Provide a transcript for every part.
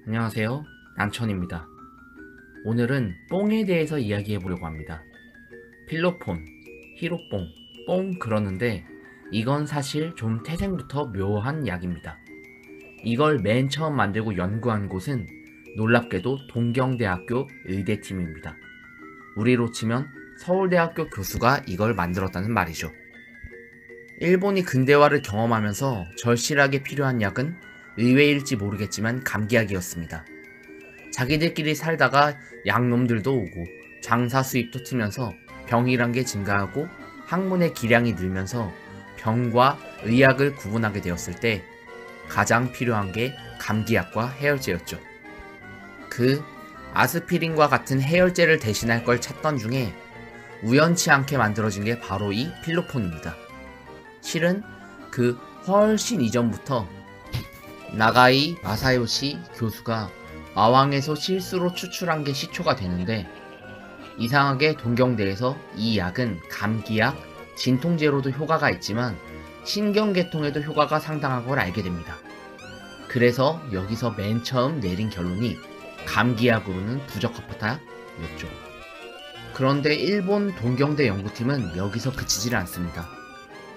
안녕하세요. 난천입니다. 오늘은 뽕에 대해서 이야기해 보려고 합니다. 필로폰, 히로뽕, 뽕 그러는데 이건 사실 좀 태생부터 묘한 약입니다. 이걸 맨 처음 만들고 연구한 곳은 놀랍게도 동경대학교 의대팀입니다. 우리로 치면 서울대학교 교수가 이걸 만들었다는 말이죠. 일본이 근대화를 경험하면서 절실하게 필요한 약은 의외일지 모르겠지만 감기약이었습니다. 자기들끼리 살다가 양놈들도 오고 장사 수입도 트면서 병이란 게 증가하고 학문의 기량이 늘면서 병과 의학을 구분하게 되었을 때 가장 필요한 게 감기약과 해열제였죠. 그 아스피린과 같은 해열제를 대신할 걸 찾던 중에 우연치 않게 만들어진 게 바로 이 필로폰입니다. 실은 그 훨씬 이전부터 나가이 마사요시 교수가 마왕에서 실수로 추출한 게 시초가 되는데, 이상하게 동경대에서 이 약은 감기약, 진통제로도 효과가 있지만 신경계통에도 효과가 상당한 걸 알게 됩니다. 그래서 여기서 맨 처음 내린 결론이 감기약으로는 부적합하다였죠. 그런데 일본 동경대 연구팀은 여기서 그치질 않습니다.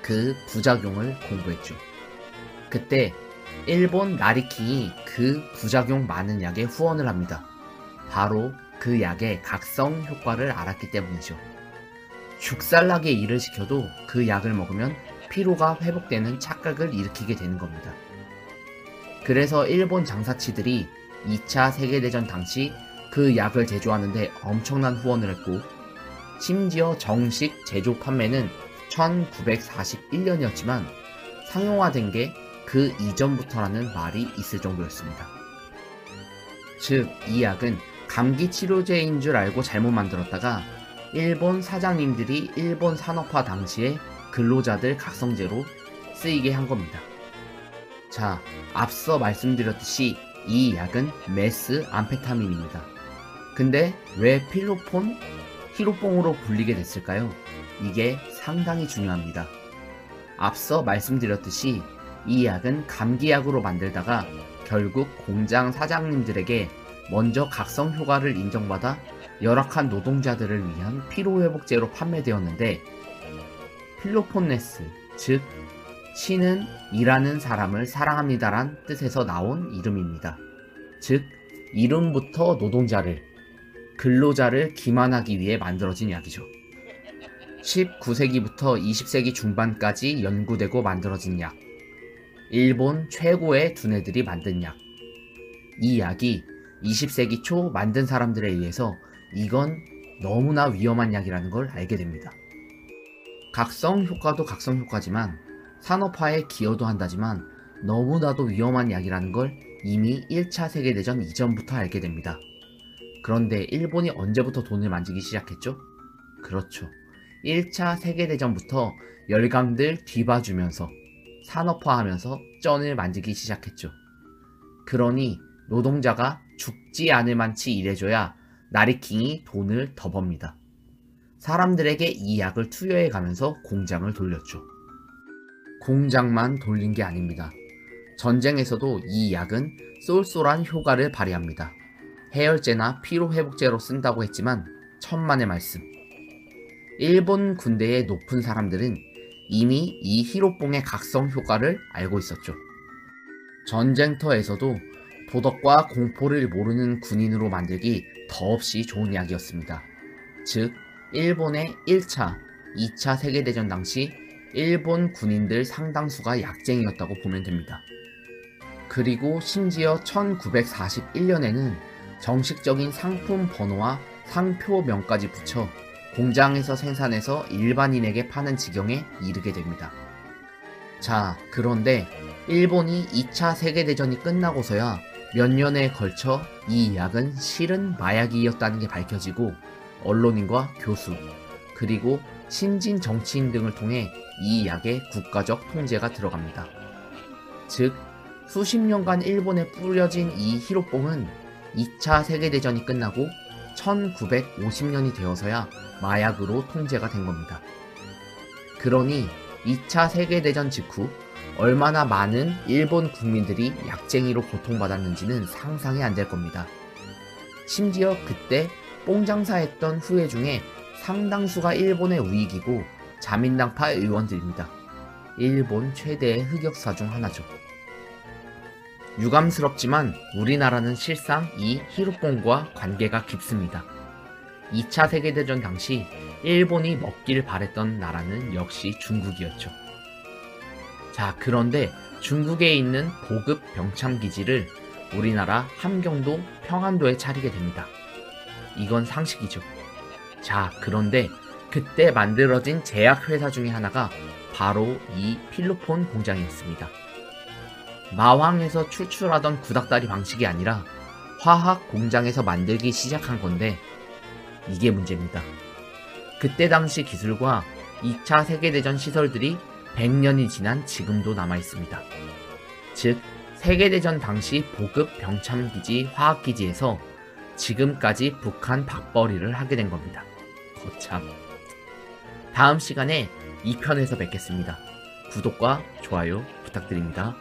그 부작용을 공부했죠. 그때 일본 나리킹이 그 부작용 많은 약에 후원을 합니다. 바로 그 약의 각성 효과를 알았기 때문이죠. 죽살나게 일을 시켜도 그 약을 먹으면 피로가 회복되는 착각을 일으키게 되는 겁니다. 그래서 일본 장사치들이 2차 세계대전 당시 그 약을 제조하는데 엄청난 후원을 했고, 심지어 정식 제조 판매는 1941년이었지만 상용화된 게 그 이전부터라는 말이 있을 정도였습니다. 즉, 이 약은 감기 치료제인 줄 알고 잘못 만들었다가 일본 사장님들이 일본 산업화 당시에 근로자들 각성제로 쓰이게 한 겁니다. 자, 앞서 말씀드렸듯이 이 약은 메스 암페타민입니다. 근데 왜 필로폰, 히로뽕으로 불리게 됐을까요? 이게 상당히 중요합니다. 앞서 말씀드렸듯이 이 약은 감기약으로 만들다가 결국 공장 사장님들에게 먼저 각성 효과를 인정받아 열악한 노동자들을 위한 피로회복제로 판매되었는데, 필로폰네스, 즉 신은 일하는 사람을 사랑합니다란 뜻에서 나온 이름입니다. 즉 이름부터 노동자를, 근로자를 기만하기 위해 만들어진 약이죠. 19세기부터 20세기 중반까지 연구되고 만들어진 약, 일본 최고의 두뇌들이 만든 약. 이 약이 20세기 초 만든 사람들에 의해서 이건 너무나 위험한 약이라는 걸 알게 됩니다. 각성 효과도 각성 효과지만 산업화에 기여도 한다지만 너무나도 위험한 약이라는 걸 이미 1차 세계대전 이전부터 알게 됩니다. 그런데 일본이 언제부터 돈을 만지기 시작했죠? 그렇죠. 1차 세계대전부터 열강들 뒤봐주면서 산업화하면서 쩐을 만지기 시작했죠. 그러니 노동자가 죽지 않을 만치 일해줘야 나리킹이 돈을 더 법니다. 사람들에게 이 약을 투여해가면서 공장을 돌렸죠. 공장만 돌린 게 아닙니다. 전쟁에서도 이 약은 쏠쏠한 효과를 발휘합니다. 해열제나 피로회복제로 쓴다고 했지만 천만의 말씀. 일본 군대의 높은 사람들은 이미 이 히로뽕의 각성 효과를 알고 있었죠. 전쟁터에서도 도덕과 공포를 모르는 군인으로 만들기 더없이 좋은 약이었습니다. 즉, 일본의 1차, 2차 세계대전 당시 일본 군인들 상당수가 약쟁이였다고 보면 됩니다. 그리고 심지어 1941년에는 정식적인 상품 번호와 상표명까지 붙여 공장에서 생산해서 일반인에게 파는 지경에 이르게 됩니다. 자, 그런데 일본이 2차 세계대전이 끝나고서야 몇 년에 걸쳐 이 약은 실은 마약이었다는 게 밝혀지고 언론인과 교수, 그리고 신진 정치인 등을 통해 이 약의 국가적 통제가 들어갑니다. 즉, 수십 년간 일본에 뿌려진 이 히로뽕은 2차 세계대전이 끝나고 1950년이 되어서야 마약으로 통제가 된 겁니다. 그러니 2차 세계대전 직후 얼마나 많은 일본 국민들이 약쟁이로 고통받았는지는 상상이 안 될 겁니다. 심지어 그때 뽕장사했던 후예 중에 상당수가 일본의 우익이고 자민당파 의원들입니다. 일본 최대의 흑역사 중 하나죠. 유감스럽지만 우리나라는 실상 이 히로뽕과 관계가 깊습니다. 2차 세계대전 당시 일본이 먹길 바랬던 나라는 역시 중국이었죠. 자, 그런데 중국에 있는 보급 병참기지를 우리나라 함경도 평안도에 차리게 됩니다. 이건 상식이죠. 자, 그런데 그때 만들어진 제약회사 중에 하나가 바로 이 필로폰 공장이었습니다. 마왕에서 출출하던 구닥다리 방식이 아니라 화학 공장에서 만들기 시작한 건데 이게 문제입니다. 그때 당시 기술과 2차 세계대전 시설들이 100년이 지난 지금도 남아있습니다. 즉, 세계대전 당시 보급 병참기지 화학기지에서 지금까지 북한 밥벌이를 하게 된 겁니다. 거참. 다음 시간에 2편에서 뵙겠습니다. 구독과 좋아요 부탁드립니다.